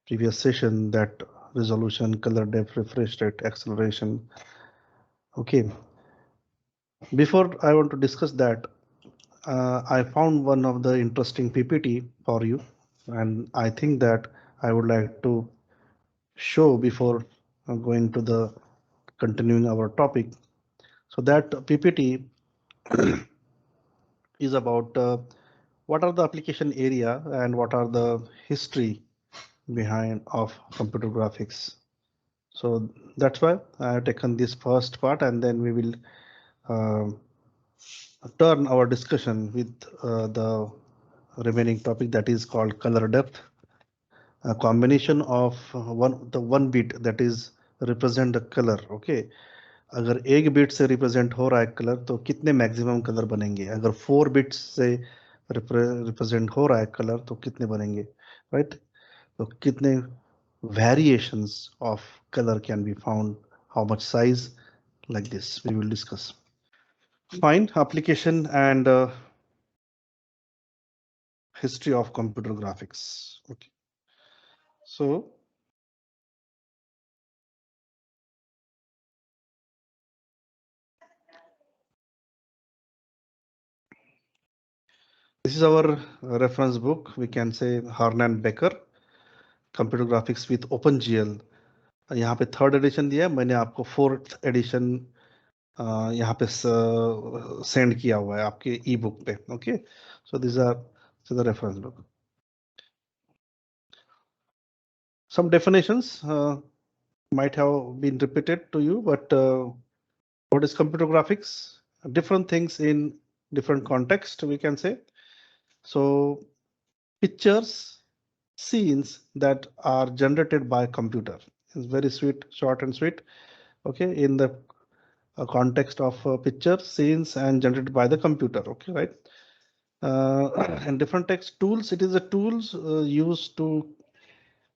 previous session, that resolution, color depth, refresh rate, acceleration. Okay, before I want to discuss that, I found one of the interesting PPT for you, and I think that I would like to show before going to the continuing our topic. So that PPT is about what are the application area and what are the history behind of computer graphics. So that's why I have taken this first part, and then we will uh, turn our discussion with the remaining topic, that is called color depth, a combination of one bit that is represent the color. Okay, अगर एक bit से represent हो रहा है colour तो कितने maximum colour बनेंगे, अगर 4 बिट्स से रिप्रेजेंट हो रहा है कलर तो कितने बनेंगे, राइट? तो कितने variations of color can be found, how much size, like this we will discuss. Fine. Application and history of computer graphics. Okay, so this is our reference book, we can say Harnan Becker, Computer Graphics with OpenGL. यहाँ पे 3rd addition दिया है, मैंने आपको 4th addition यहाँ पे send किया हुआ है आपके ई बुक पे. Okay, so this are the reference book. Some definitions might have been repeated to you, but what is computer graphics? Different things in different context, we can say. So pictures, scenes that are generated by computer. It's very sweet, short and sweet. Okay, in the context of picture, scenes, and generated by the computer. Okay, right? And different text tools. It is a tools used to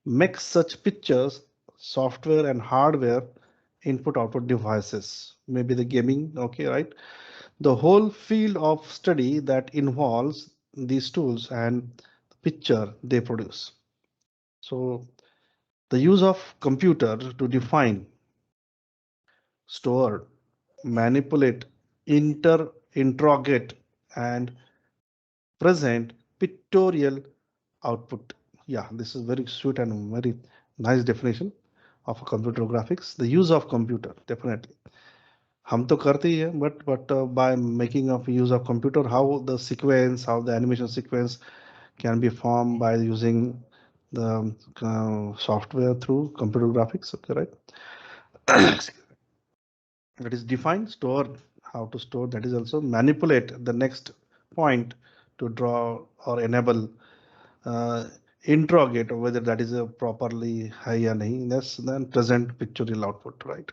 make such pictures, software and hardware, input-output devices. Maybe the gaming. Okay, right? The whole field of study that involves these tools and the picture they produce. So the use of computer to define, store, manipulate, interrogate, and present pictorial output. Yeah, this is very sweet and very nice definition of computer graphics. The use of computer, definitely. हम तो करते ही हैं, but by making of use of computer, how the sequence, how the animation sequence can be formed by using the software through computer graphics. Okay, right? That is define, store, how to store. That is also manipulate, the next point, to draw or enable, interrogate whether that is a properly high or nahi. Yes, then present pictorial output, right?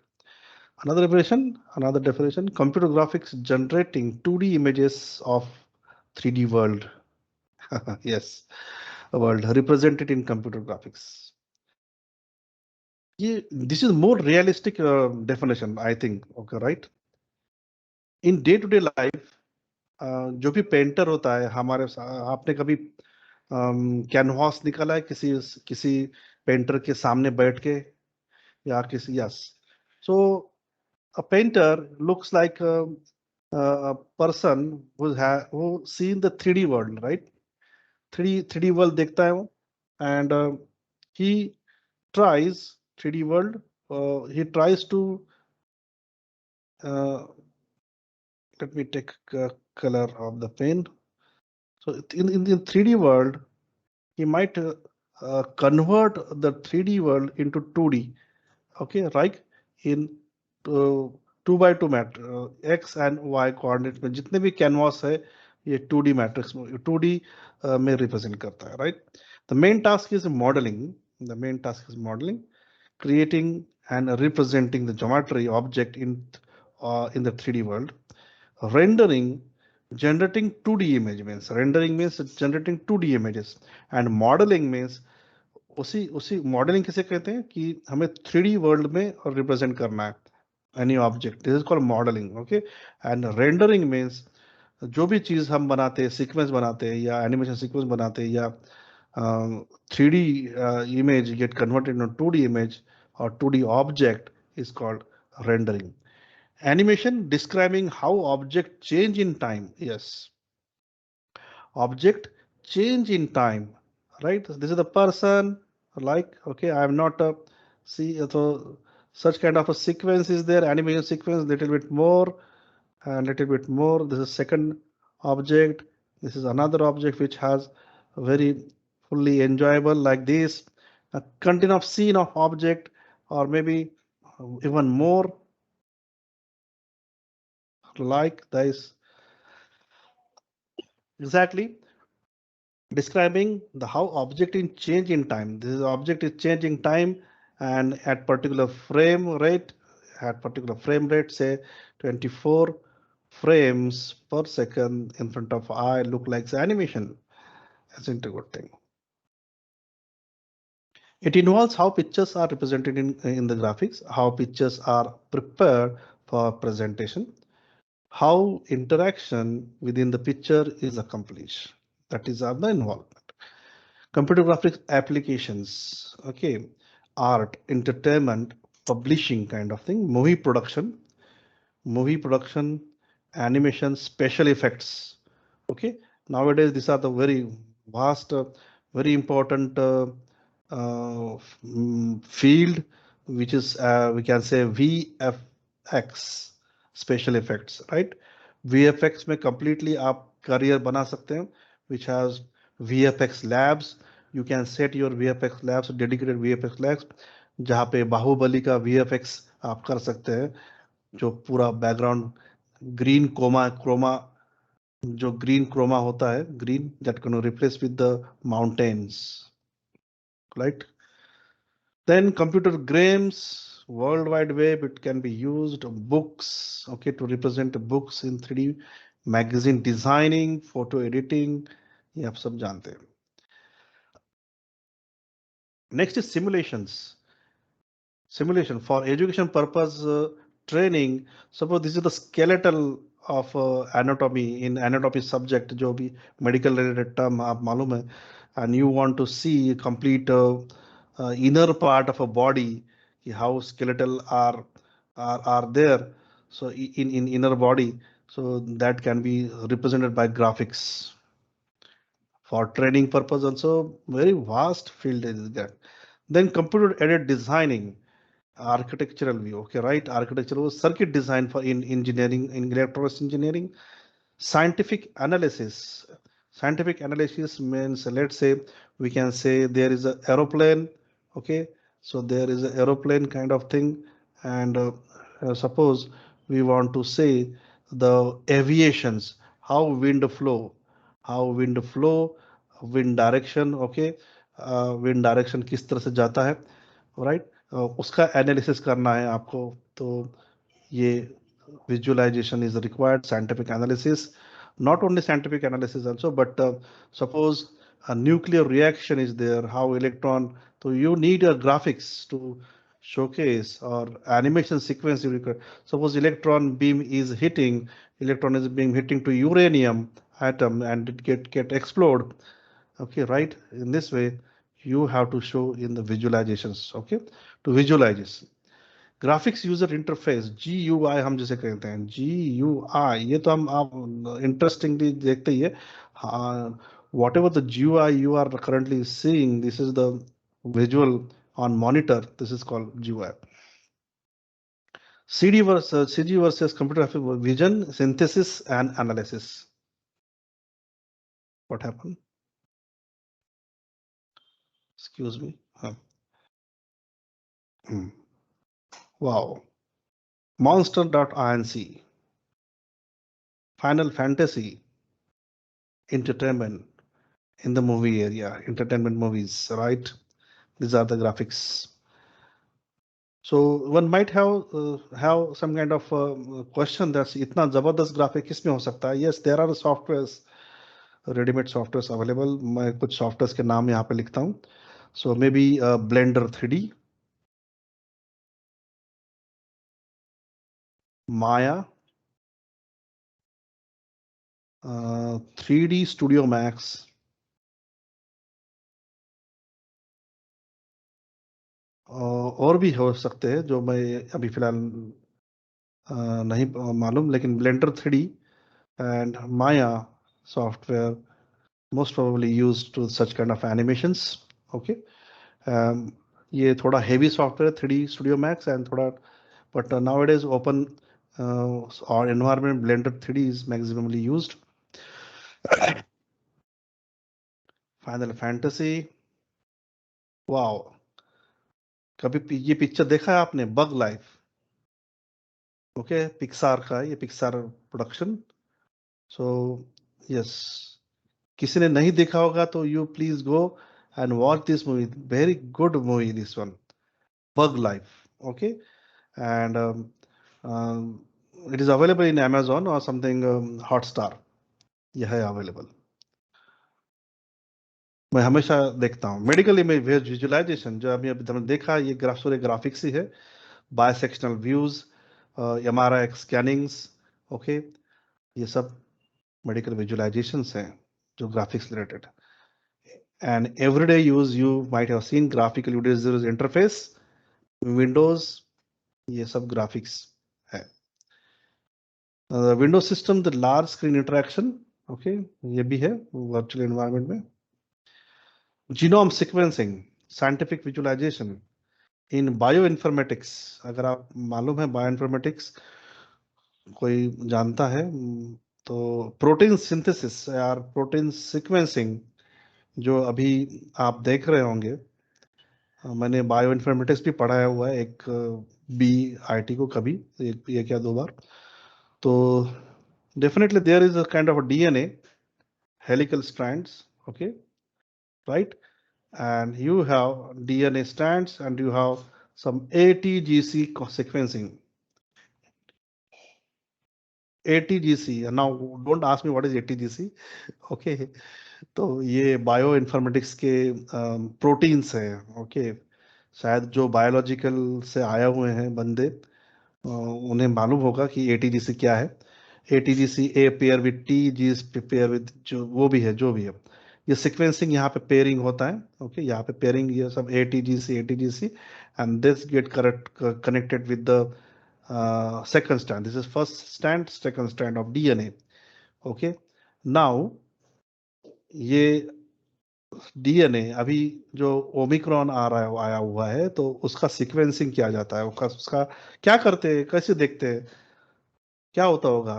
Another definition, computer graphics generating 2D images of 3D world. Yes, a world represented in computer graphics. This is more realistic definition, I think. Okay, right? In day-to-day life, जो भी painter होता है हमारे, आपने कभी canvas निकाला है किसी पेंटर के सामने बैठ के, या किसी, yes. So a painter looks like a person who seen the 3D world, right? 3D world देखता है वो, and he tries 3D world. He tries to let me take color of the pen. So in the 3D world, he might convert the 3D world into 2D. Okay, right? In 2x2 matrix, x and y coordinate में जितने भी canvas है ये 2D matrix में 2D में represent करता है, right? The main task is modeling. The main task is modeling, creating and representing the geometry object in the 3D world. Rendering, generating 2D image means, rendering means generating 2D images, and modeling means उसी modelling किसे कहते हैं कि हमें 3D world में represent करना है any object. This is called modelling. Okay, and rendering means जो भी चीज हम बनाते हैं, सीक्वेंस बनाते हैं या एनिमेशन सीक्वेंस बनाते हैं या 3D image get converted into 2D image or 2D object is called rendering. Animation describing how object change in time. Yes, object change in time, right? This is the person, like, okay, I am not a see, so such kind of a sequence is there, animation sequence, little bit more and little bit more. This is second object, this is another object which has a very fully enjoyable like this, a continuous scene of object, or maybe even more like this. Exactly, describing the how object in change in time. This object is changing time and at particular frame rate, say 24 frames per second in front of eye look like the animation. Isn't a good thing. It involves how pictures are represented in the graphics, how pictures are prepared for presentation, how interaction within the picture is accomplished. That is the involvement. Computer graphics applications, okay, art, entertainment, publishing kind of thing, movie production, animation, special effects. Okay, nowadays these are the very vast, very important field, which is we can say VFX, special effects, right? VFX में completely आप career बना सकते हैं, which has VFX labs. You can set your VFX labs, dedicated VFX labs, जहाँ पे बाहुबली का VFX आप कर सकते हैं, जो पूरा बैकग्राउंड ग्रीन क्रोमा जो ग्रीन क्रोमा होता है, green that can replace with the mountains, right? Then computer games, World Wide Web, it can be used. Books, okay, to represent books in 3D, magazine designing, photo editing, ये आप सब जानते हैं. Next is simulations. Simulation for education purpose training. Suppose this is the skeletal of anatomy in anatomy subject, जो भी medical related term आप मालूम है, and you want to see complete inner part of a body, how skeletal are there. So in inner body, so that can be represented by graphics for training purpose. Also, very vast field is that. Then computer aided designing, architectural view, okay, right? Architectural circuit design for in engineering, in electronics engineering. Scientific analysis means, let's say we can say there is an aeroplane, okay, so there is an aeroplane kind of thing, and suppose we want to say the aviations, how wind flow, wind direction, okay, wind direction किस तरह से जाता है, right, उसका analysis करना है आपको, तो ये visualization is required, scientific analysis, not only scientific analysis also, but suppose a nuclear reaction is there, how electron, so you need a graphics to showcase or animation sequence you require. Suppose electron is being hitting to uranium atom and it get explode, okay, right? In this way you have to show in the visualizations, okay, to visualize. Graphics user interface GUI हम जिसे कहते हैं, GUI, ये तो हम आप interestingly देखते ही है. What ever the GUI you are currently seeing, this is the visual on monitor, this is called GUI. CG versus computer graphic vision, synthesis and analysis. What happened? Excuse me. Wow. Monster.inc, Final Fantasy, entertainment in the movie area, entertainment movies, right? These are the graphics. So one might have some kind of question that's इतना जबरदस्त graphic किसमें हो सकता है? Yes, there are softwares, ready-made softwares available. मैं कुछ softwares के नाम यहाँ पे लिखता हूँ. So maybe Blender 3D, Maya, 3D Studio Max, और भी हो सकते हैं जो मैं अभी फिलहाल नहीं मालूम, लेकिन blender 3D and Maya software most probably used to such kind of animations. Okay, ये थोड़ा heavy software 3D Studio Max and थोड़ा, but nowadays open or environment Blender 3D is maximally used. Final Fantasy, wow, कभी ये picture देखा है आपने, bug life? Okay, Pixar का, ये पिक्सार प्रोडक्शन। सो यस, किसी ने नहीं देखा होगा तो you please go and watch this movie, very good movie this one, bug life. Okay, and it is available in Amazon or something, Hotstar, यह है अवेलेबल। मैं हमेशा देखता हूँ मेडिकल इमेज विजुअलाइजेशन, जो अभी अभी हमने देखा, ये पूरे ग्राफिक्स ही है, बायसेक्शनल व्यूज, MRI स्कैनिंग्स, ओके, ये सब मेडिकल विजुअलाइजेशंस हैं जो graphics related. And everyday use, you might have seen graphical user interface, Windows, ये सब ग्राफिक्स है। Windows system the large screen interaction, okay, ये भी है वर्चुअल एनवायरनमेंट में। जीनोम सीक्वेंसिंग, साइंटिफिक विजुअलाइजेशन इन बायो इन्फॉर्मेटिक्स, अगर आप मालूम है बायो इन्फॉर्मेटिक्स, कोई जानता है, तो प्रोटीन सिंथेसिस या प्रोटीन सीक्वेंसिंग जो अभी आप देख रहे होंगे, मैंने बायो इन्फॉर्मेटिक्स भी पढ़ाया हुआ है, एक BIT को कभी, एक या 2 बार। तो definitely there is a kind of a DNA, helical strands, okay, right? And you have DNA strands and you have some ATGC sequencing. ATGC, now don't ask me what is ATGC, okay? तो ये bio informatics के proteins हैं, okay, शायद जो biological से आए हुए हैं बंदे, उन्हें मालूम होगा कि ATGC क्या है। ATGC A pair with T, G pair with, जो वो भी है, जो भी है, ये सीक्वेंसिंग यहाँ पे पेयरिंग होता है, ओके, यहाँ पे पेयरिंग, ये सब ATGC and this get correct connected with the second strand, this is first strand, second strand of DNA, okay. Now ये DNA अभी जो ओमिक्रॉन आ रहा है, आया हुआ है, तो उसका सीक्वेंसिंग किया जाता है, उसका क्या करते हैं, कैसे देखते हैं, क्या होता होगा,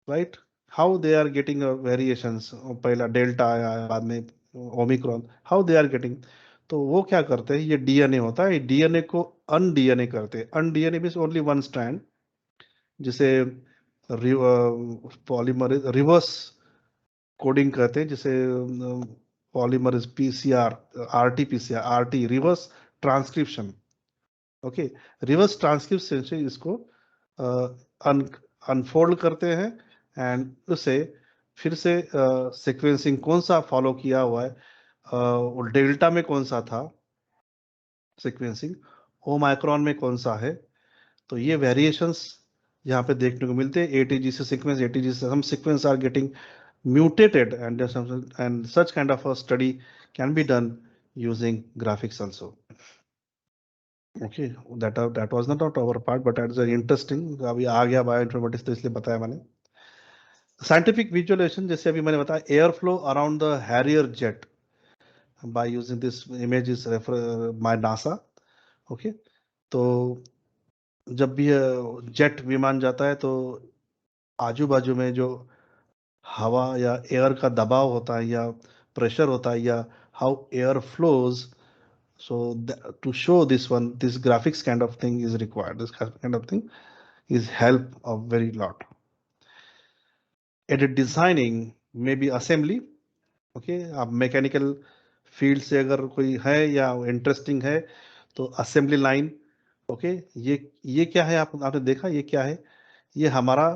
right? How they are getting variations, पहला डेल्टा आया, बाद में Omicron, how they are getting, तो वो क्या करते हैं, ये DNA होता है, DNA को अनडीएनए करते हैं। अनडीएनए मीन्स ओनली वन स्ट्रैंड, जिसे पॉलीमर रिवर्स कोडिंग कहते हैं, जिसे polymer PCR, RT-PCR, reverse transcription, okay, reverse transcription से इसको अनफोल्ड करते हैं एंड उसे फिर से सीक्वेंसिंग कौन सा फॉलो किया हुआ है, वो डेल्टा में कौन सा था सीक्वेंसिंग, ओमाइक्रॉन में कौन सा है, तो ये वेरिएशंस यहाँ पे देखने को मिलते हैं। ATGC sequence, ATGC some sequence are getting mutated, and such kind of a study can be done using graphics also. Okay, that was not our part, but that's very interesting. अभी आ गया bioinformatics, तो इसलिए बताया मैंने। Scientific visualisation, जैसे अभी मैंने बताया, air flow around the Harrier jet by using this image is refer by NASA, okay. तो जब भी जेट विमान जाता है, तो आजू बाजू में जो हवा या एयर का दबाव होता है या प्रेशर होता है, या how air flows, so to show this one, this graphics kind of thing is required, this kind of thing is help of very lot. Edit designing, maybe assembly, okay, आप mechanical field से अगर कोई है या interesting है, तो assembly line, okay. ये क्या है, आपने देखा, ये क्या है, ये हमारा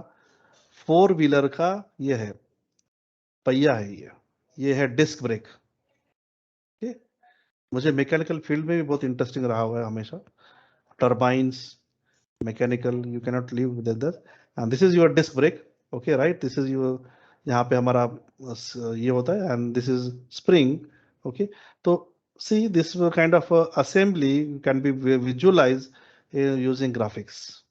4 व्हीलर का ये है, पहिया है, ये है डिस्क ब्रेक, ओके। मुझे मैकेनिकल फील्ड में भी बहुत इंटरेस्टिंग रहा हुआ है हमेशा, turbines, mechanical, you cannot live with that, and this is your disc brake, okay, right, this is your, यहाँ पे हमारा ये होता है, and this is spring, okay. तो see this kind of assembly can be visualized using graphics.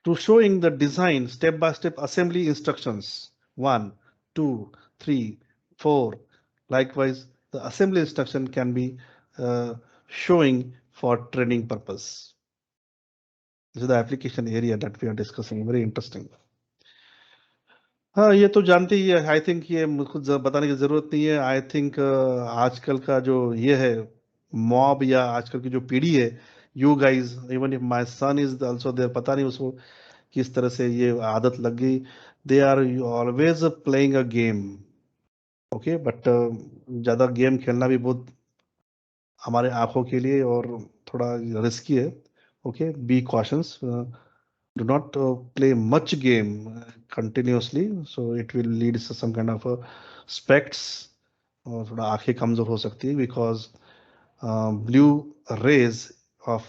To showing the design step-by-step assembly instructions 1, 2, 3, 4. Likewise, the assembly instruction can be showing for training purpose. This is the application area that we are discussing. Very interesting. हाँ, ये तो जानते ही है. I think ये मुझको बताने की जरूरत नहीं है. आई थिंक आजकल का जो ये है मॉब या आजकल की जो पीढ़ी है, you guys, even if my son is also there, पता नहीं उसको किस तरह से ये आदत लग गई. They are always playing a game. Okay, but ज्यादा गेम खेलना भी बहुत हमारे आंखों के लिए और थोड़ा रिस्की है. Okay, be cautious. Do not play much game continuously, so it will lead to some kind of specs, और थोड़ा आंखें कमजोर हो सकती है, because blue rays of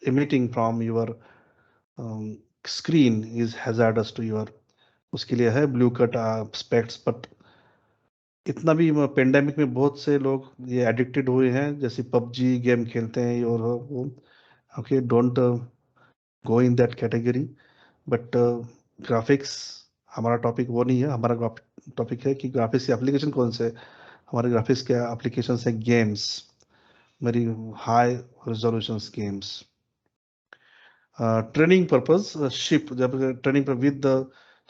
emitting from your screen is hazardous to your. उसके लिए है ब्लू कट स्पेक्ट्स. बट इतना भी पेंडेमिक में बहुत से लोग ये एडिक्टेड हुए हैं, जैसे पबजी गेम खेलते हैं और वो. Okay, don't go in that category. But graphics हमारा टॉपिक वो नहीं है. हमारा टॉपिक है कि ग्राफिक्स के एप्लीकेशन कौन से. हमारे ग्राफिक्स के एप्लीकेशन है games, very high resolution games. Training purpose ship, जब ट्रेनिंग पर विद,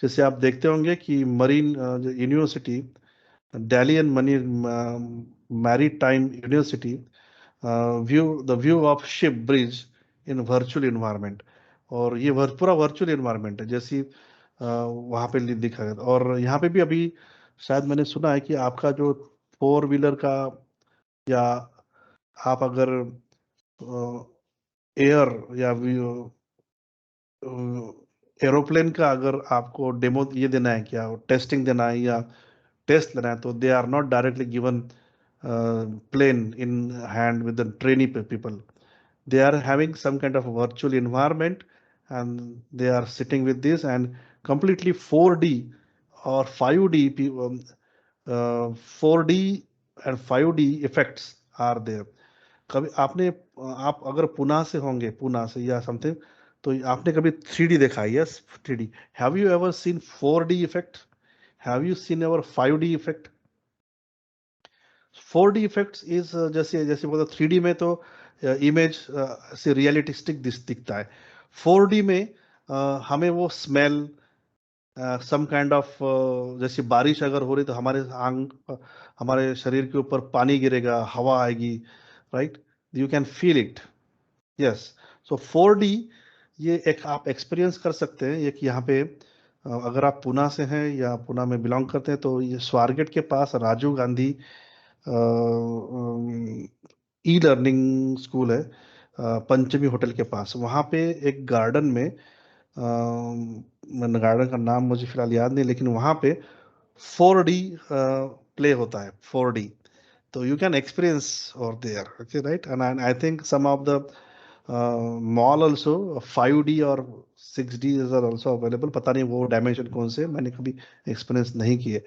जैसे आप देखते होंगे कि marine university, Delhi and money maritime university view the view of ship bridge in virtual environment. और ये पूरा वर्चुअल इन्वायरमेंट है, जैसी वहां पे दिखा है. और यहाँ पे भी अभी शायद मैंने सुना है कि आपका जो 4 व्हीलर का, या आप अगर एयर या एरोप्लेन का अगर आपको डेमो ये देना है, क्या टेस्टिंग देना है या टेस्ट लेना है, तो they are not directly given plane in hand with the trainee people. They are having some kind of virtual environment, and they are sitting with this, and completely 4D or 5D 4D and 5D effects are there. कभी आपने, आप अगर पुणे से होंगे, पुणे से या something, तो आपने कभी 3D देखा है. Yes, 3D. Have you ever seen 4D effect? Have you seen ever 5D effect? 4D effects is जैसे जैसे बोला 3D में तो इमेज से रियलिस्टिक दिखता है. 4D में हमें वो स्मेल, सम काइंड ऑफ, जैसे बारिश अगर हो रही तो हमारे शरीर के ऊपर पानी गिरेगा, हवा आएगी, right. You can feel it. Yes. So 4D ये एक आप एक्सपीरियंस कर सकते हैं. एक यहाँ पे अगर आप पुणे से हैं या पुणे में बिलोंग करते हैं, तो ये स्वारगेट के पास Rajiv Gandhi e learning school है, पंचमी होटल के पास. वहाँ पे एक गार्डन में, गार्डन का नाम मुझे फिलहाल याद नहीं, लेकिन वहाँ पे 4D प्ले होता है. 4D, तो यू कैन एक्सपीरियंस और there. Okay, right. And I think some of the mall also 5D और 6D आर ऑल्सो अवेलेबल. पता नहीं वो डायमेंशन कौन से, मैंने कभी एक्सपीरियंस नहीं किए.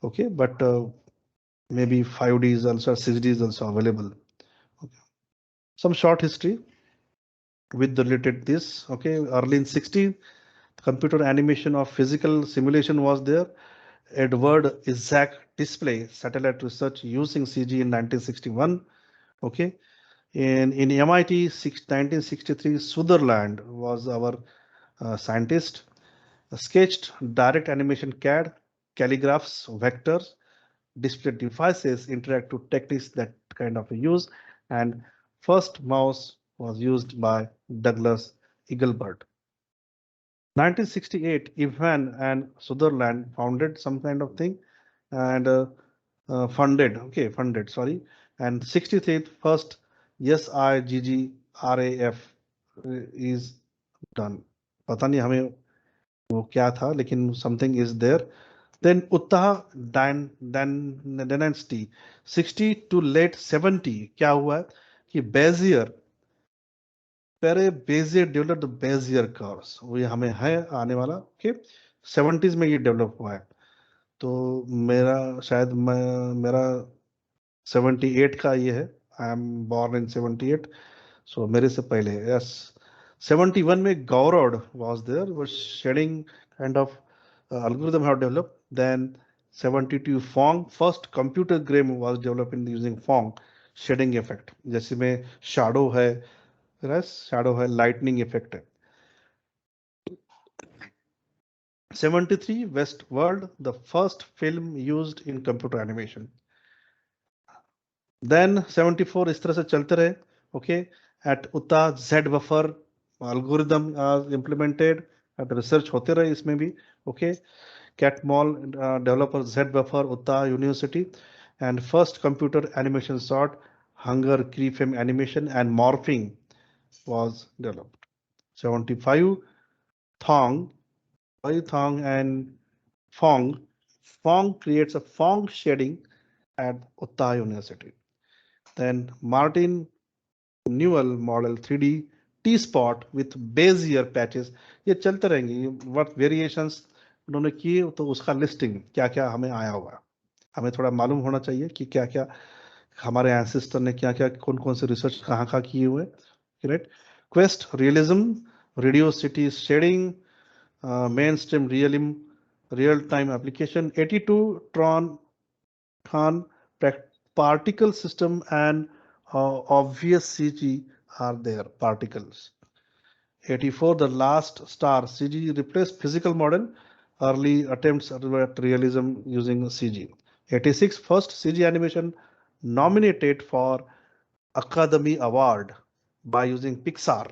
Okay, but maybe 5D is also, 6D is also available. Okay. Some short history with the related this. Okay, early in 60s, computer animation of physical simulation was there. Edward Isaac display satellite research using CG in 1961. Okay, in MIT 1963, Sutherland was our scientist. Sketched direct animation CAD, calligraphs, vectors, display devices, interactive techniques that kind of use, and first mouse was used by Douglas Engelbart. 1968, Ivan and Sutherland founded some kind of thing, and funded, sorry. And 63rd, first SIGGRAF is done. पता नहीं हमें वो क्या था, लेकिन something is there. Then Uttah dynasty 60 to late 70, क्या हुआ है कि बेजियर, पहले बेजियर डेवलप्ड बेजियर कर्व्स, वो ये हमें है आने वाला. ओके, 70s में ये डेवलप हुआ है. तो मेरा शायद मेरा 78 का ये है, आई एम बॉर्न इन 78, सो मेरे से पहले, यस। 71 में Gaurav was there, was shading kind of algorithm have developed. Then 72 Phong, first computer game was developed in using Phong shading effect, जैसे में शैडो है, शैडो है, लाइटनिंग इफेक्ट है। 73 West World, the first film used in computer animation. Then 74 इस तरह से चलते रहे, ओके। एट उता Z buffer algorithm implemented, research होते रहे इसमें भी, okay. Catmull developer Z Buffer, Utah University, and first computer animation short, Hunger, keyframe animation, and morphing was developed. 75 Thong, Thong and Fong. Fong creates a Fong shading at Utah University. Then Martin Newell model 3D T-spot with Bezier patches. ये चलते रहेंगे, what variations उन्होंने किए, तो उसका listing क्या क्या हमें आया हुआ, हमें थोड़ा मालूम होना चाहिए कि क्या क्या हमारे एंसेस्टर ने क्या क्या कौन कौन से रिसर्च कहाँ कहाँ किए हुए, right. Quest realism, radiosity shading, mainstream real time application, 82 Tron Khan, particle system and obvious CG are there, particles. 84, the last star, CG replaced physical model, early attempts at realism using CG. 86, first CG animation nominated for Academy Award by using Pixar.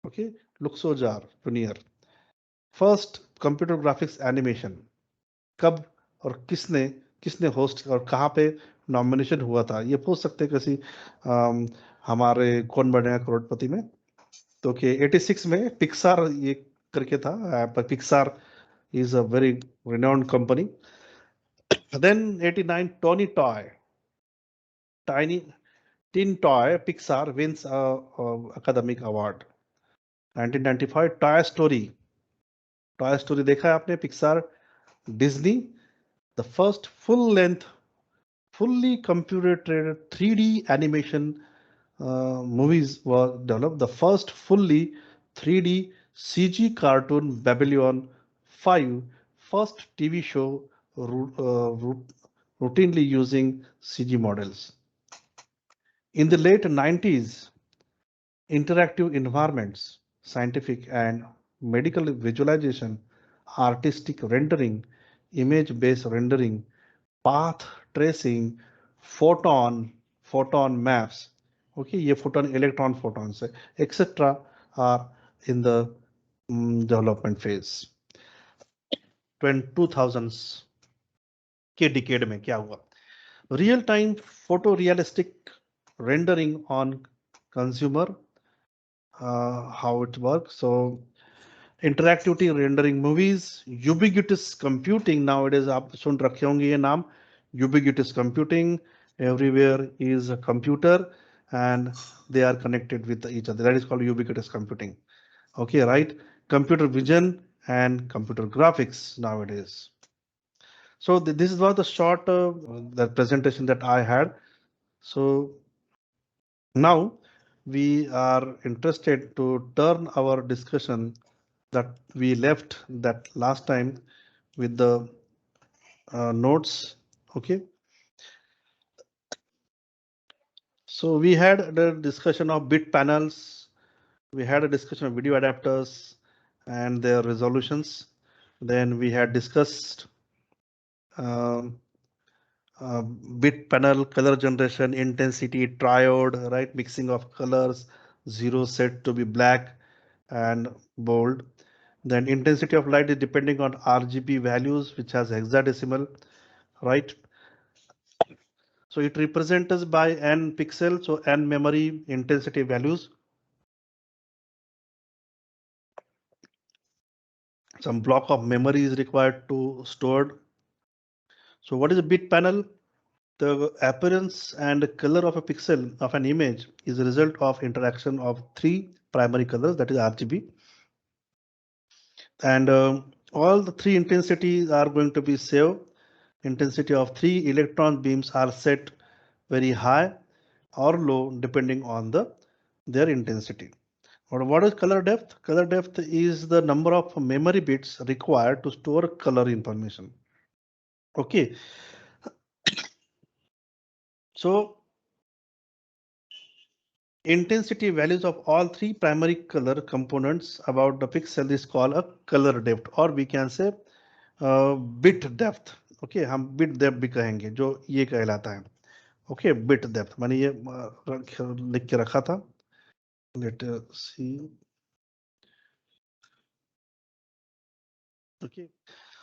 Okay, Luxojar, Junior. First computer graphics animation. कब और किसने किसने host और कहाँ पे nomination हुआ था, ये पूछ सकते हैं किसी हमारे कौन बनेगा करोड़पति में। तो कि 86 में पिक्सार ये करके था, पर Pixar is a very renowned company. Then 89 Tony toy, tiny tin toy, Pixar wins academic award. 1995 toy story देखा है आपने, Pixar Disney, the first full length fully computer 3D animation movies were developed. The first fully 3D CG cartoon, Babylon 5, first TV show routinely using CG models. In the late 90s, interactive environments, scientific and medical visualization, artistic rendering, image-based rendering, path tracing, photon maps, okay, ये photon electron photons है, etc. are in the development phase. 2000s के decade में क्या हुआ, real time photorealistic rendering on consumer, how it works. So interactivity rendering movies, ubiquitous computing, nowadays आप सुन रखे होंगे ये नाम, ubiquitous computing, everywhere is a computer and they are connected with each other, that is called ubiquitous computing, okay, right. Computer vision and computer graphics nowadays. So this was the short the presentation that I had. So now we are interested to turn our discussion that we left that last time with the notes, okay. So we had the discussion of bit panels, we had a discussion of video adapters and their resolutions, then we had discussed um, bit panel color generation, intensity, triode, right, mixing of colors, zero set to be black and bold. Then intensity of light is depending on RGB values, which has hexadecimal, right. So it represents us by n pixel, so n memory intensity values. Some block of memory is required to stored. So what is a bit panel? The appearance and color of a pixel of an image is a result of interaction of three primary colors, that is RGB. And all the three intensities are going to be saved intensity of 3 electron beams are set very high or low depending on their intensity. What is color depth? Color depth is the number of memory bits required to store color information. Okay, so intensity values of all three primary color components about the pixel is called a color depth, or we can say bit depth. Okay, हम bit depth भी कहेंगे जो ये कहलाता है. Okay, bit depth मैंने ये लिख के रखा था. Let us see. Okay,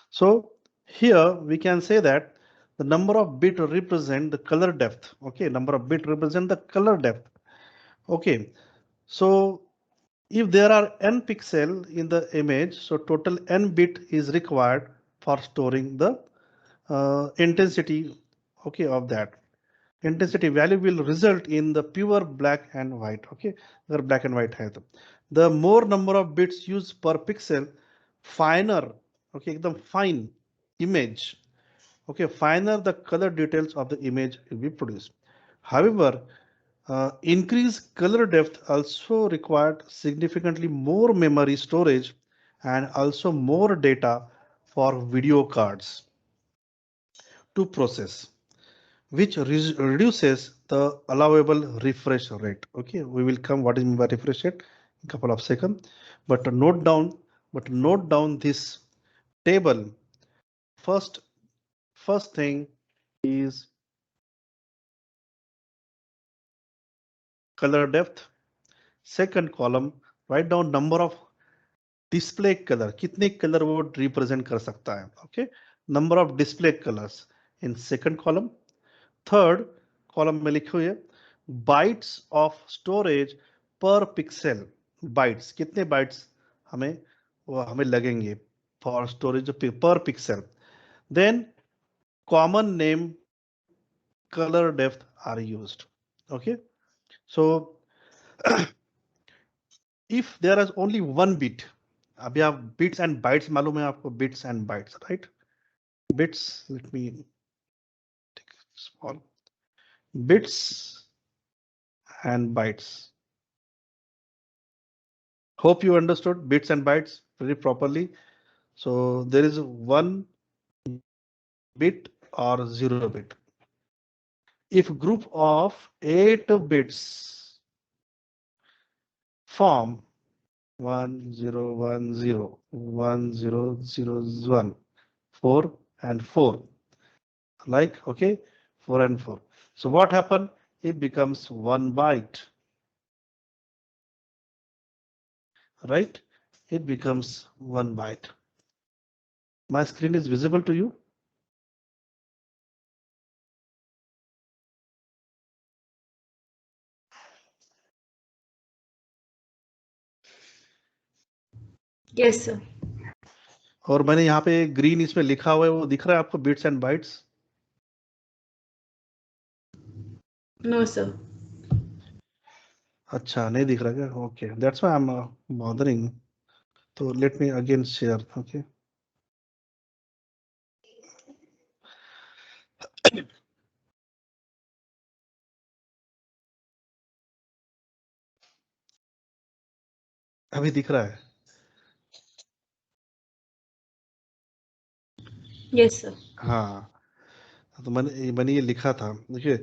so here we can say that the number of bit represent the color depth. Okay, number of bit represent the color depth. Okay, so if there are n pixel in the image, so total n bit is required for storing the intensity, okay, of that. Intensity value will result in the pure black and white. Okay, अगर black and white है तो the more number of bits used per pixel, finer, okay, एकदम fine image, okay, finer the color details of the image will be produced. However, increased color depth also required significantly more memory storage and also more data for video cards to process, which reduces the allowable refresh rate. Okay, we will come what is meant by refresh rate in a couple of seconds. But note down this table. First thing is color depth. Second column, write down number of display color. कितने color वो represent कर सकता है. Okay, number of display colors in second column. Third column में लिखो ये bytes of storage per pixel. Bytes कितने bytes हमें लगेंगे for storage per pixel. Then common name color depth are used. Okay, so if there is only one bit, अभी आप bits and bytes मालूम है आपको, bits and bytes, right? Bits, let me take small bits and bytes. Hope you understood bits and bytes very properly. So there is one bit or 0 bit. If group of 8 bits form 1 0 1 0 1 0 0 1 4 and 4, like, okay, 4 and 4. So what happened? It becomes 1 byte, right? It becomes 1 byte. My screen is visible to you? Yes, sir. और मैंने यहाँ पे green इसमें लिखा हुआ है, वो दिख रहा है आपको, bits and bytes? No, sir. अच्छा, नहीं दिख रहा क्या? Okay, that's why I am bothering. तो let me again share. Okay, अभी दिख रहा है? Yes, sir. हाँ, तो मैंने ये लिखा था. देखिए,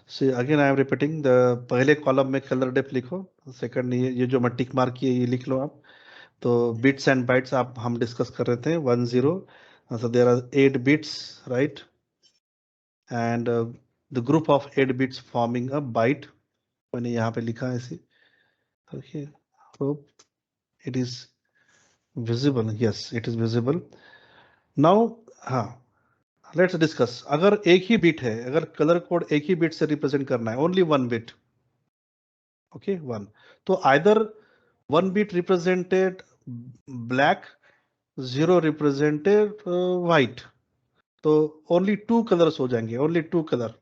से again I am repeating the पहले कॉलम में कलर डेप्थ लिखो, सेकंड ये जो मैं टिक मार्क किए ये लिख लो आप. तो बिट्स एंड बाइट्स आप हम डिस्कस कर रहे थे 1 0. So there are 8 bits, right? And the group of 8 bits forming a byte. मैंने यहाँ पे लिखा है ऐसे. Okay, hope it is visible. Yes, it is visible. Now, हाँ, let's discuss. अगर एक ही बिट है, अगर कलर कोड एक ही बिट से रिप्रेजेंट करना है, only one bit, okay, one, तो either one bit represented black, 0 represented white, तो ओनली 2 कलर्स हो जाएंगे, only 2 colour.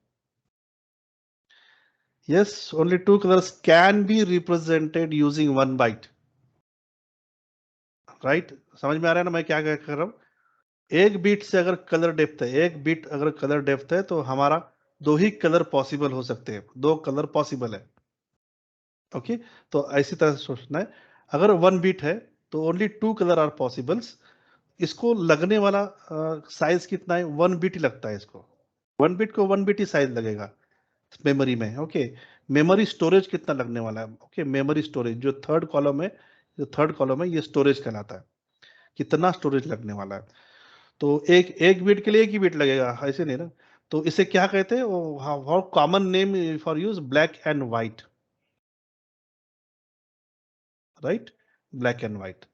Yes, only 2 colours can be represented using 1 byte, right? समझ में आ रहा है ना मैं क्या कर रहा हूं? एक बीट से अगर कलर डेप्थ है, एक बीट अगर कलर डेप्थ है तो हमारा 2 ही कलर पॉसिबल हो सकते हैं, 2 कलर पॉसिबल है। ओके, तो ऐसी तरह से सोचना है। अगर 1 बीट है तो ओनली 2 कलर आर पॉसिबल्स। इसको लगने वाला साइज कितना है? 1 बीट ही लगता है इसको। 1 बीट को 1 बीट ही साइज लगेगा मेमोरी में। ओके, मेमोरी स्टोरेज कितना लगने वाला है? ओके, मेमोरी स्टोरेज जो थर्ड कॉलम है, ये स्टोरेज कहलाता है। कितना स्टोरेज लगने वाला है? तो एक एक बीट के लिए एक ही बीट लगेगा, ऐसे नहीं ना। तो इसे क्या कहते हैं? How common name for use, black and white, right? Black and white,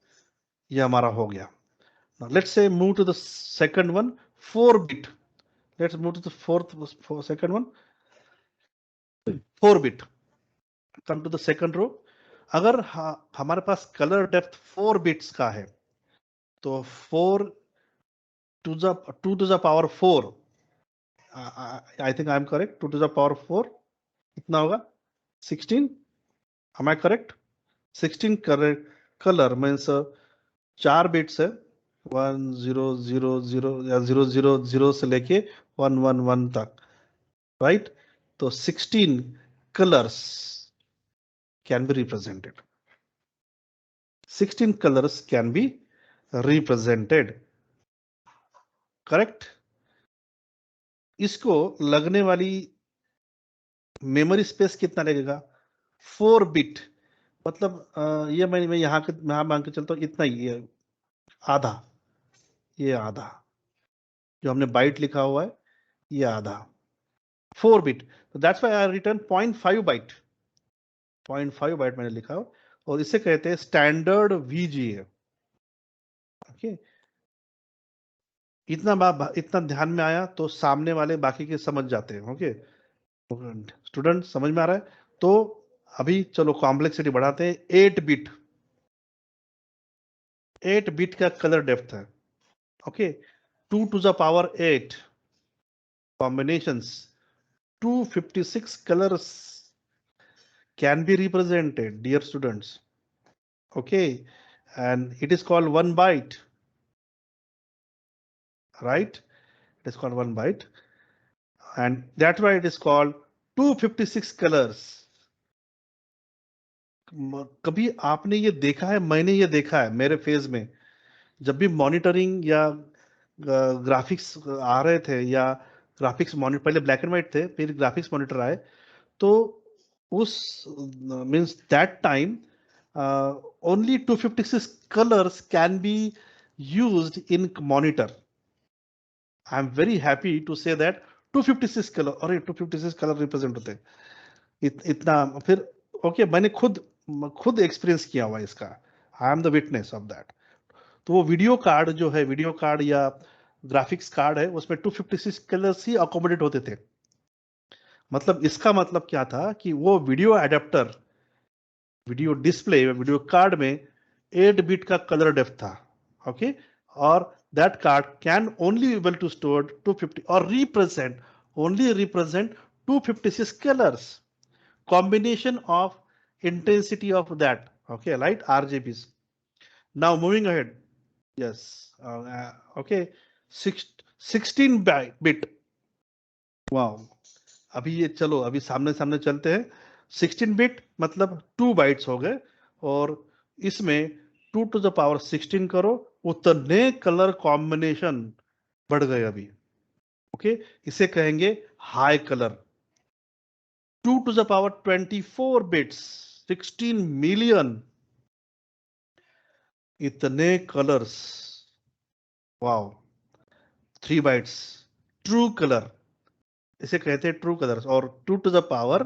ये हमारा हो गया। Now let's say move to the second one, 4 bit. Let's move to the second one, 4 bit. Come to the second row. अगर हमारे पास colour depth 4 bits का है तो 4 2 to the power 4, I think I am correct, 2 to the power 4 कितना होगा? 16. Am I correct? 16 correct. Colour means 4 bits है, 1 0 0 0 या 0 0 0 से लेके 1 1 1 तक, राइट? तो 16 colors can be represented. 16 colors can be represented. Correct? इसको लगने वाली मेमोरी स्पेस कितना लगेगा? 4 बिट, मतलब ये मैं यहाँ मान के चलता हूँ इतना ही, आधा, ये आधा जो हमने बाइट लिखा हुआ है, ये आधा 4 बिट। तो that's why I written 0.5 byte, 0.5 byte मैंने लिखा हो, और इसे कहते हैं स्टैंडर्ड VGA। ओके, इतना ध्यान में आया तो सामने वाले बाकी के समझ जाते हैं। ओके स्टूडेंट, समझ में आ रहा है? तो अभी चलो कॉम्प्लेक्सिटी बढ़ाते हैं। 8 बिट, 8 बिट का कलर डेप्थ है। Okay, 2 to the power 8 combinations, 256 colors can be represented, dear students. Okay, and it is called 1 byte, right? It is called 1 byte, and that's why it is called 256 colors. कभी आपने ये देखा है? मैंने ये देखा है मेरे फेज में, जब भी मॉनिटरिंग या ग्राफिक्स आ रहे थे, या ग्राफिक्स मॉनिटर, पहले ब्लैक एंड व्हाइट थे, फिर ग्राफिक्स मॉनिटर आए, तो उस means that time only 256 colours can be used in monitor. I am very happy to say that 256 colour, अरे 256 कलर रिप्रेजेंट होते इतना। फिर ओके, मैंने खुद एक्सपीरियंस किया हुआ इसका, I am the witness of that. तो वो वीडियो कार्ड जो है, वीडियो कार्ड या ग्राफिक्स कार्ड है, उसमें 256 कलर्स ही अकोमोडेट होते थे। मतलब इसका मतलब क्या था कि वो video adapter, video display, video card में 8 बिट का कलर डेप्थ था। ओके, और that card can only able to store 250 और represent 256 colours, combination of intensity of that. Okay, right? RGBs. Now moving ahead. Yes. Okay. 16 bit. Wow. अभी ये चलो, अभी सामने सामने चलते हैं। 16 बिट मतलब 2 बाइट्स हो गए, और इसमें 2 to the power 16 करो, उतने कलर कॉम्बिनेशन बढ़ गए अभी। ओके, इसे कहेंगे high colour. 2 to the power 24 bits, 16 million, इतने colours. Wow, 3 bytes, true colour, इसे कहते हैं ट्रू कलर्स। और 2 to the power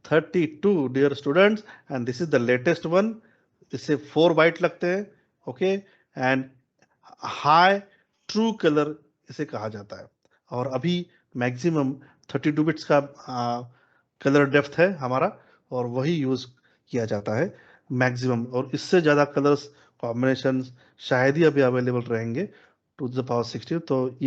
32, dear students, and this is the latest one, इससे 4 बाइट लगते हैं। Okay, and high true colour इसे कहा जाता है। और अभी मैक्सिमम 32 बिट्स का कलर डेप्थ है हमारा, और वही यूज किया जाता है मैक्सिमम, और इससे ज्यादा कलर्स कॉम्बिनेशन शायद ही अभी अवेलेबल रहेंगे 2 to the power 16। तो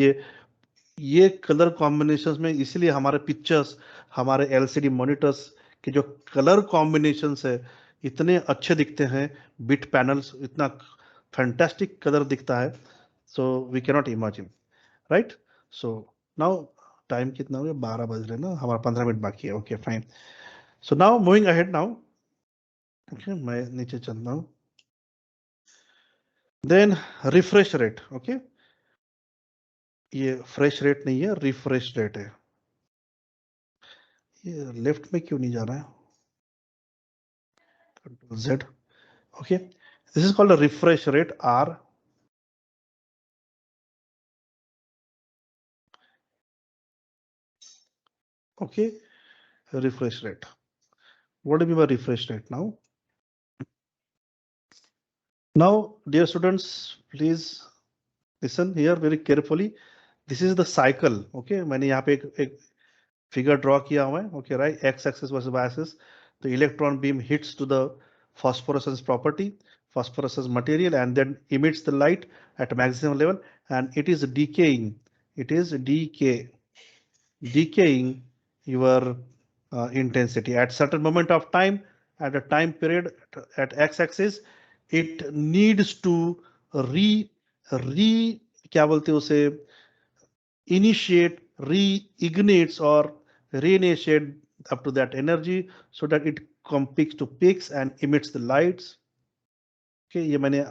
ये कलर कॉम्बिनेशंस में इसलिए हमारे पिक्चर्स, हमारे LCD मॉनिटर्स के जो कलर कॉम्बिनेशंस है इतने अच्छे दिखते हैं, बिट पैनल्स इतना फैंटास्टिक कलर दिखता है। So we cannot imagine, right? So now time कितना हो गया 12 बज रहे ना हमारा 15 मिनट बाकी है okay fine. So now moving ahead now. Okay, मैं नीचे चलता हूँ. Then refresh rate. Okay, ये फ्रेश रेट नहीं है रिफ्रेश रेट है. ये लेफ्ट में क्यों नहीं जा रहा है? Control Z. Okay, this is called a refresh rate R. Okay, refresh rate. What do you mean by refresh rate now? Now, dear students, please listen here very carefully. This is the cycle. Okay, मैंने यहाँ पे एक figure draw किया हुआ है. Okay, right? X axis versus Y axis. The electron beam hits to the phosphorescence property, phosphorescence material, and then emits the light at maximum level, and it is decaying. It is decaying your intensity at certain moment of time, at a time period at x-axis. It needs to re क्या बोलते हैं उसे, initiate, reignites or reinitiate up to that energy so that it peaks to peaks and emits the lights. Okay, ये मैंने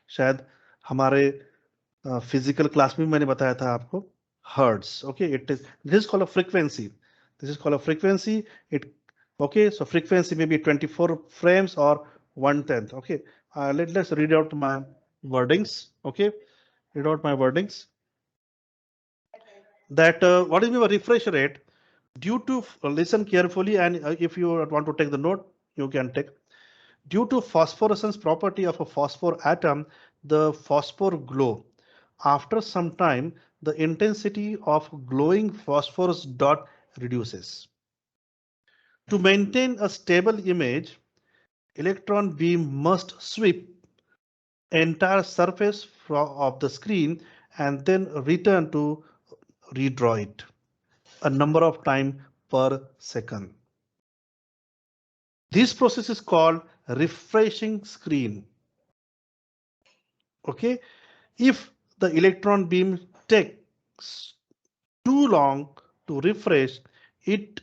शायद हमारे physical class में मैंने बताया था आपको. Hertz. Okay, this is called a frequency. This is called a frequency. Okay, so frequency may be 24 frames or 1/10. Okay, let's read out my wordings. Okay, read out my wordings. That what is my refresh rate? Due to listen carefully, and if you want to take the note, you can take. Due to phosphorescence property of a phosphor atom, the phosphor glow. After some time, the intensity of glowing phosphorus dot reduces. To maintain a stable image, electron beam must sweep entire surface of the screen and then return to redraw it a number of times per second. This process is called refreshing screen. Okay, if the electron beam takes too long to refresh, it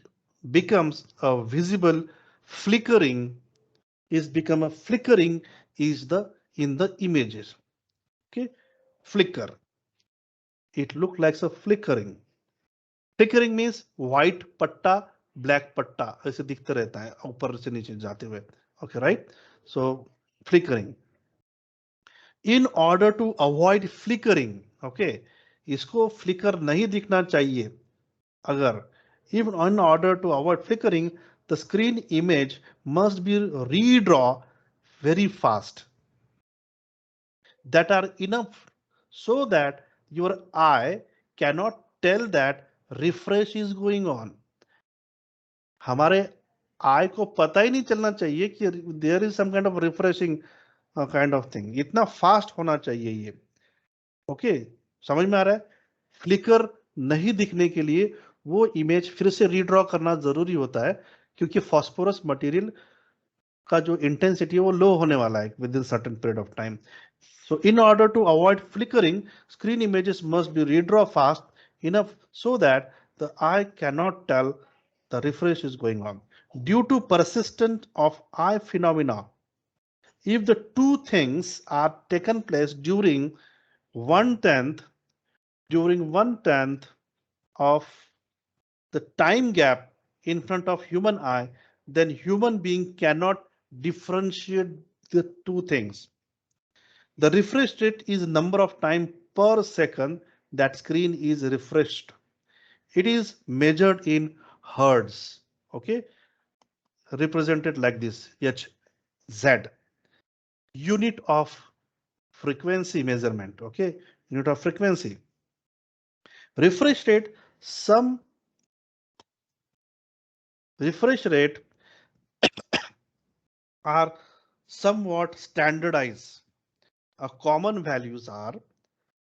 becomes a visible flickering. Is become a flickering is the in the images. Okay, flicker. It looks like a flickering. Flickering means white पट्टा black पट्टा ऐसे दिखते रहता है ऊपर से नीचे जाते हुए. Okay, right? So flickering. In order to avoid flickering, okay, इसको flicker नहीं दिखना चाहिए. अगर even in order to avoid flickering, the screen image must be redraw very fast. That are enough so that your eye cannot tell that refresh is going on. हमारे eye को पता ही नहीं चलना चाहिए कि there is some kind of refreshing kind of thing. इतना fast होना चाहिए ये. ओके, समझ में आ रहा है? फ्लिकर नहीं दिखने के लिए वो इमेज फिर से रीड्रॉ करना जरूरी होता है क्योंकि फॉस्फोरस मटेरियल का जो इंटेंसिटी है वो लो होने वाला है within certain period of time. So in order to avoid flickering, screen images must be redraw fast enough so that the eye can not tell the refresh is going on. Due to persistent of eye phenomena, if the two things are taken place during 1/10 of the time gap in front of human eye, then human being cannot differentiate the two things. The refresh rate is number of time per second that screen is refreshed. It is measured in hertz. Okay, represented like this, Hz, unit of frequency measurement. Okay, unit of frequency. Refresh rate, some refresh rate are somewhat standardized. Common values are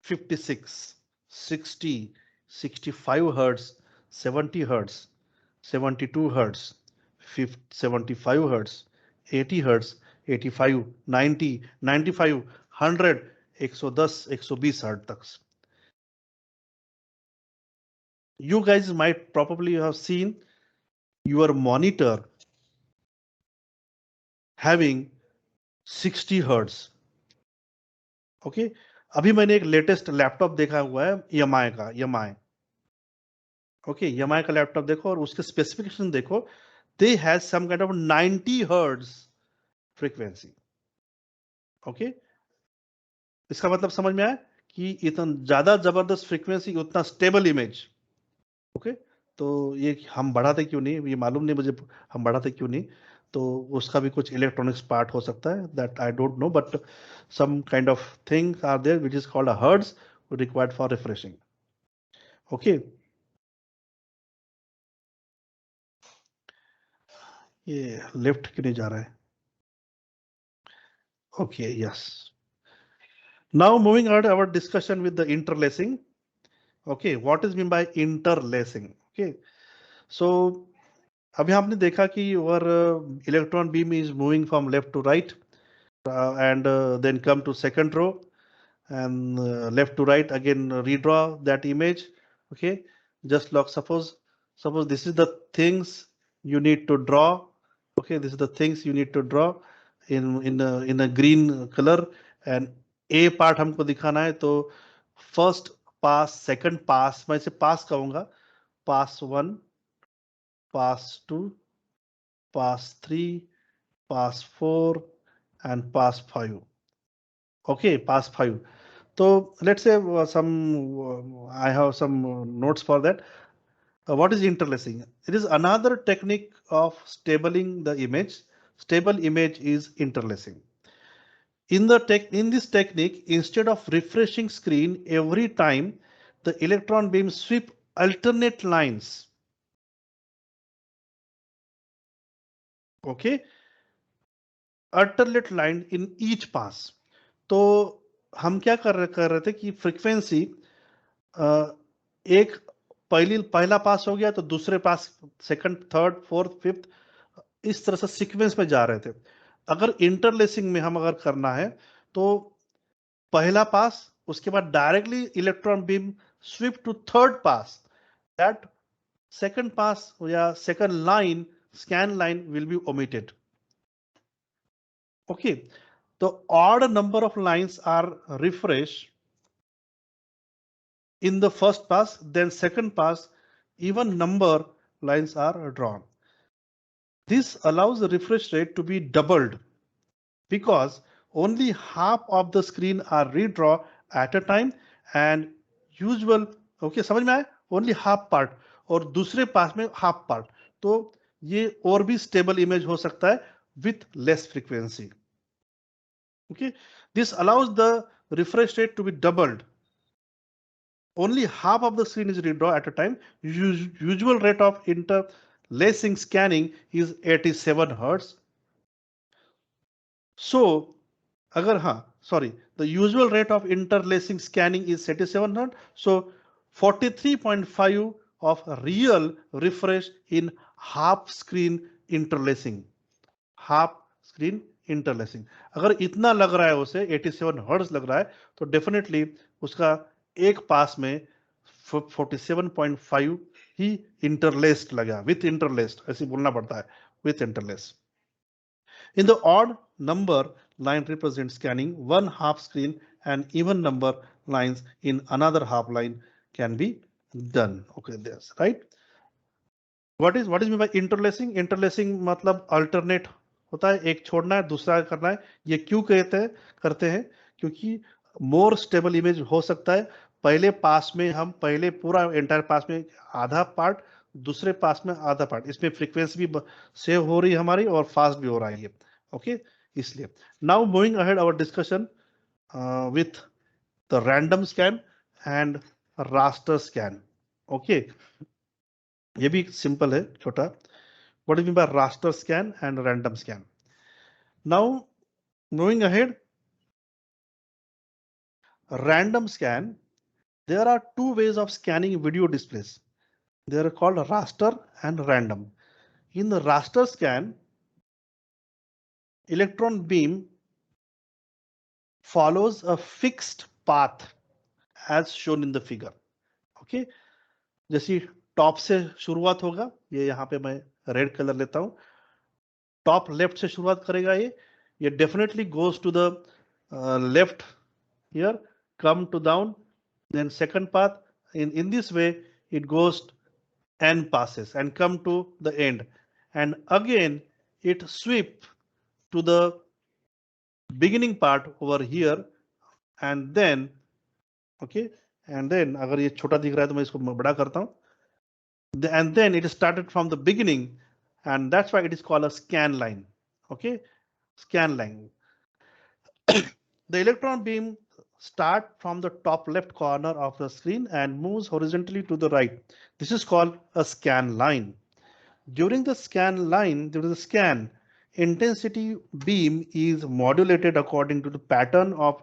56, 60, 65 hertz, 70 hertz, 72 hertz, 75 hertz, 80 hertz, 85, 90, 95, 100, 110 120 hertz तक. You guys might probably have seen your monitor having 60 hertz. Okay, अभी मैंने एक latest laptop देखा हुआ है EMI का. EMI, okay, EMI का laptop देखो और उसके स्पेसिफिकेशन देखो. They has some kind of 90 hertz frequency. Okay, इसका मतलब समझ में आया कि इतना ज्यादा जबरदस्त फ्रीक्वेंसी, उतना स्टेबल इमेज. ओके, तो ये हम बढ़ाते क्यों नहीं, ये मालूम नहीं मुझे, हम बढ़ाते क्यों नहीं. तो उसका भी कुछ इलेक्ट्रॉनिक्स पार्ट हो सकता है, that I don't know, but some kind of thing are there which is called a hertz required for refreshing. Okay, ये लेफ्ट क्यों नहीं जा रहा है. Okay, yes. Now moving on our discussion with the interlacing. Okay, what is mean by interlacing? Okay, so अभी आपने देखा कि your electron beam is moving from left to right and then come to second row and left to right again, redraw that image. Okay, just like suppose this is the things you need to draw. Okay, this is the things you need to draw in a green color, and A part हमको दिखाना है. तो first pass, second पास, मैं इसे पास कहूंगा. पास 1, पास 2, पास 3, पास 4 and pass 5. Okay, pass 5. So let's say I have some notes for that. What is interlacing? It is another technique of stabling the image. Stable image is interlacing. In this technique, instead of refreshing screen every time, the electron beam sweep alternate lines. Okay, alternate line in each pass. तो हम क्या कर रहे थे कि frequency एक पहला पास हो गया तो दूसरे पास, सेकंड, थर्ड, फोर्थ, फिफ्थ, इस तरह से सीक्वेंस में जा रहे थे. अगर इंटरलेसिंग में हम अगर करना है तो पहला पास, उसके बाद directly electron beam sweep to third pass. That second pass या second line, scan line, will be omitted. Okay, the odd number of lines are refreshed in the first pass, then second pass, even number lines are drawn. This allows the refresh rate to be doubled because only half of the screen are redrawn at a time and usual. Okay, समझ में आया, only half part और दूसरे पास में half part. तो ये और भी stable image हो सकता है with less frequency. Okay, this allows the refresh rate to be doubled. Only half of the screen is redrawn at a time. Usual rate of interlacing scanning is 87 Hz. So, the usual rate of interlacing scanning is 87 Hz. So, 43.5 of real refresh in half screen interlacing. Half screen interlacing. अगर इतना लग रहा है उसे 87 hertz लग रहा है तो डेफिनेटली उसका एक पास में 47.5 ही इंटरलेस्ड लगा, विथ इंटरलेस्ड ऐसे बोलना पड़ता है, with interlaced. In the odd number line represents scanning one half screen and even number lines in another half line can be done. Okay, that's right. What is mean by interlacing? Interlacing मतलब alternate होता है, एक छोड़ना है दूसरा करना है. ये क्यों करते हैं क्योंकि मोर स्टेबल इमेज हो सकता है. पहले पास में हम पहले पूरा एंटायर पास में आधा पार्ट, दूसरे पास में आधा पार्ट, इसमें फ्रीक्वेंसी भी सेव हो रही है हमारी और फास्ट भी हो रहा है ये. ओके, इसलिए now moving ahead our discussion with the random scan and raster scan. Okay, ये भी सिंपल है, छोटा. What do you mean by raster scan and random scan? Now, moving ahead, random scan. There are two ways of scanning video displays. They are called raster and random. In the raster scan, electron beam follows a fixed path as shown in the figure. Okay, जैसे top से शुरुआत होगा, ये यहाँ पे मैं red colour लेता हूं, टॉप लेफ्ट से शुरुआत करेगा, ये definitely goes to the left here, come to down, then second path, in this way it goes n passes and come to the end, and again it sweep to the beginning part over here, and then okay, and then अगर ये छोटा दिख रहा है तो मैं इसको बड़ा करता हूं, and then it started from the beginning, and that's why it is called a scan line. Okay, scan line. The electron beam starts from the top left corner of the screen and moves horizontally to the right. This is called a scan line. During the scan, intensity beam is modulated according to the pattern of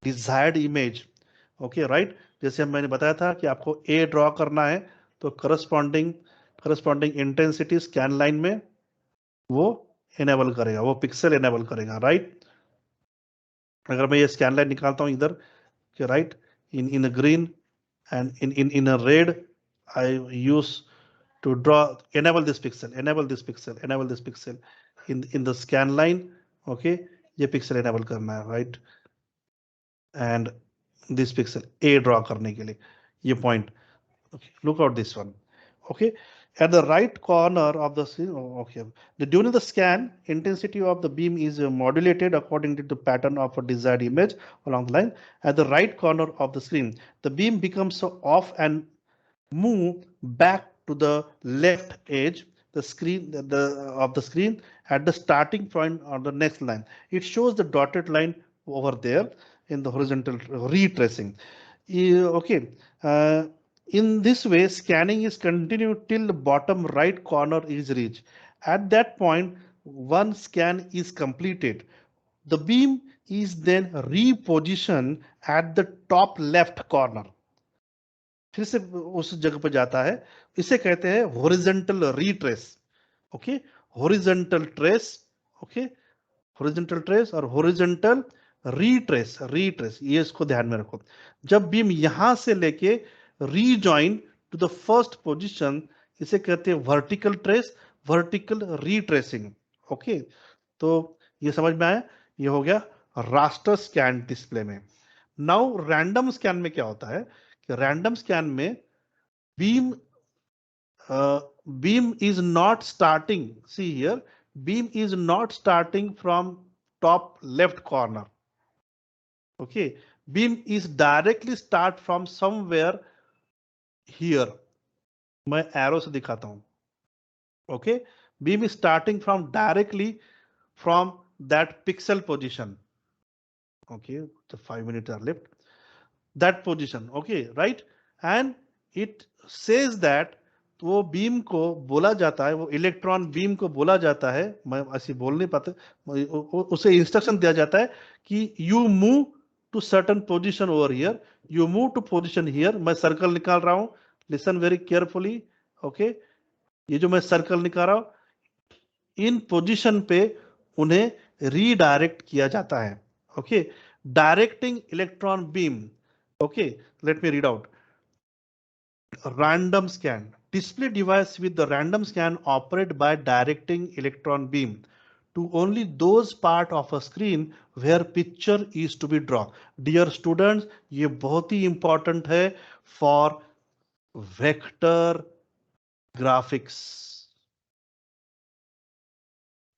desired image. Okay, right? जैसे मैंने बताया था कि आपको A draw करना है तो corresponding intensity scan line में वो enable करेगा, वो पिक्सल enable करेगा, right? अगर मैं ये स्कैन लाइन निकालता हूं इधर कि right in green and in red, I use to draw enable this pixel in the scan line. Okay, ये पिक्सल enable करना है, right, and this pixel a draw करने के लिए ये point. Okay, look out this one. Okay, at the right corner of the screen. Okay, during the scan, intensity of the beam is modulated according to the pattern of a desired image along the line. At the right corner of the screen, the beam becomes off and move back to the left edge of the screen at the starting point on the next line. It shows the dotted line over there in the horizontal retracing. Okay. In this way, scanning is continued till the bottom right corner is reached. At that point, one scan is completed. The beam is then repositioned at the top left corner. फिर से उस जगह पर जाता है, इसे कहते हैं horizontal retrace. Okay, horizontal trace, okay, horizontal trace और हॉरिजॉन्टल रीट्रेस, ये इसको ध्यान में रखो. जब बीम यहां से लेके rejoin to the first position, इसे कहते हैं vertical trace, vertical retracing. Okay, तो ये समझ में आया, ये हो गया रास्टर स्कैन डिस्प्ले में. नाउ रैंडम स्कैन में क्या होता है कि रैंडम स्कैन में beam is not starting, see here, beam is not starting from top left corner. Okay, beam is directly start from somewhere here. मैं arrow से दिखाता हूं. Okay, beam is starting from directly from that pixel position. Okay, the 5 minutes are left. That position, okay, right? And it says that वो beam को बोला जाता है, वो इलेक्ट्रॉन बीम को बोला जाता है, मैं ऐसे बोल नहीं पाता, उसे इंस्ट्रक्शन दिया जाता है कि you move to certain position over here, you move to position here. मैं सर्कल निकाल रहा हूं, लिसन वेरी केयरफुली. ओके, ये जो मैं सर्कल निकाल रहा हूं, इन पोजीशन पे उन्हें रीडायरेक्ट किया जाता है. Okay, directing electron beam. Okay, let me read out. Random scan. Display device with the random scan operate by directing electron beam to only those part of a screen where picture is to be drawn. Dear students, ये बहुत ही important है for vector graphics.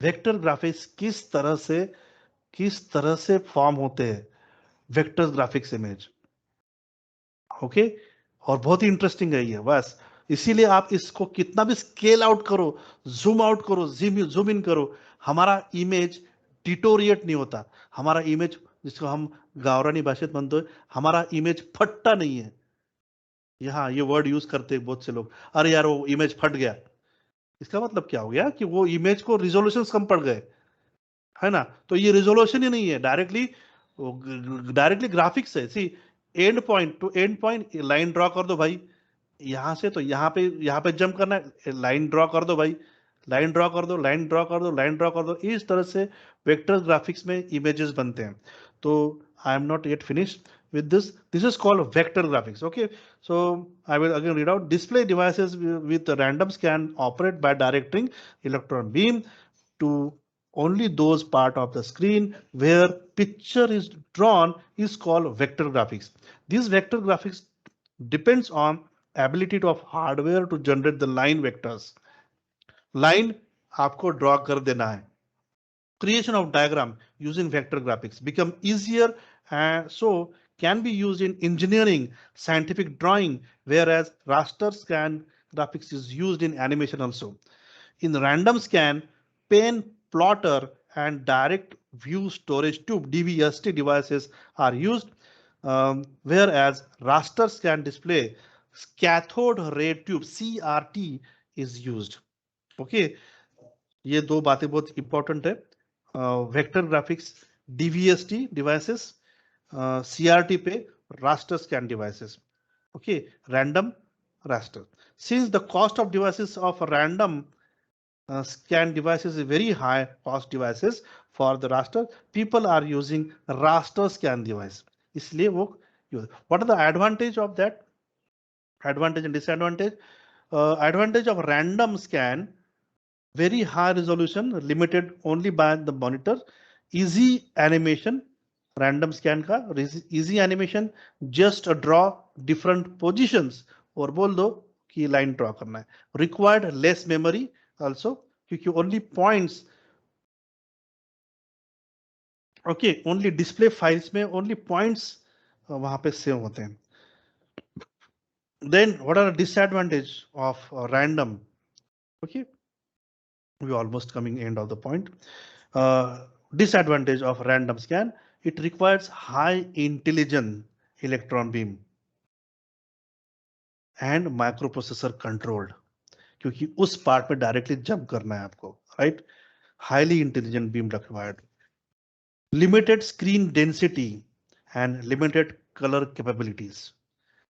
Vector graphics किस तरह से form होते हैं vector graphics image. Okay, और बहुत ही इंटरेस्टिंग है ये, बस इसीलिए आप इसको कितना भी स्केल आउट करो, जूम आउट करो, जूम इन करो, हमारा इमेज डिटोरिएट नहीं होता. हमारा इमेज, जिसको हम गावरानी भाषित म्हणतो है, हमारा इमेज फटता नहीं है. यहाँ ये वर्ड यूज करते हैं बहुत से लोग, अरे यार वो इमेज फट गया. इसका मतलब क्या हो गया कि वो इमेज को रिजोल्यूशन कम पड़ गए, है ना. तो ये रिजोल्यूशन ही नहीं है, डायरेक्टली ग्राफिक्स है. See, end point to end point line draw कर दो भाई, यहां से तो यहाँ पे जंप करना है, लाइन ड्रॉ कर दो भाई, लाइन ड्रॉ कर दो, लाइन ड्रॉ कर दो, लाइन ड्रॉ कर दो. इस तरह से वेक्टर ग्राफिक्स में इमेजेस बनते हैं. So I am not yet finished with this. This is called vector graphics. Okay, so I will again read out. Display devices with random scan operate by directing electron beam to only those part of the screen where picture is drawn is called vector graphics. These vector graphics depends on ability of hardware to generate the line vectors. Line आपको draw कर देना है. Creation of diagram using vector graphics become easier and so can be used in engineering, scientific drawing, whereas raster scan graphics is used in animation also. In random scan, pen plotter and direct view storage tube DVST devices are used, whereas raster scan display cathode ray tube CRT is used. Okay, ये दो बातें बहुत important है. Vector graphics डीवीएसटी devices, CRT पे raster scan devices. Okay, random raster. Since the cost of devices of random scan devices is very high cost devices for the raster, people are using raster scan device. इसलिए वो use. What are the advantage of that? Advantage and disadvantage. Advantage of random scan: very high resolution, limited only by the monitor, easy animation. Random scan का easy animation, just a draw different positions और बोल दो कि line draw करना है. Required less memory also क्योंकि only points, okay, only display files में only points वहां पे सेव होते हैं. Then what are the disadvantage of random? Okay, we almost coming end of the point. Disadvantage of random scan: it requires high intelligence electron beam and microprocessor controlled, क्योंकि उस part में directly jump करना है आपको, right? Highly intelligent beam required. Limited screen density and limited color capabilities.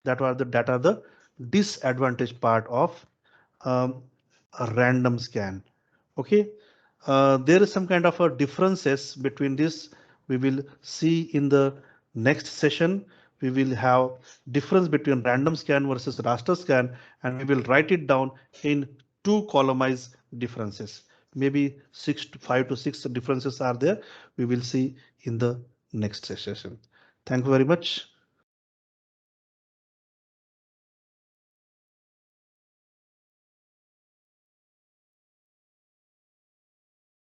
That are the disadvantage part of a random scan. Okay, there is some kind of a differences between this. We will see in the next session. We will have difference between random scan versus raster scan, and we will write it down in two columnized differences. Maybe 5 to 6 differences are there. We will see in the next session. Thank you very much.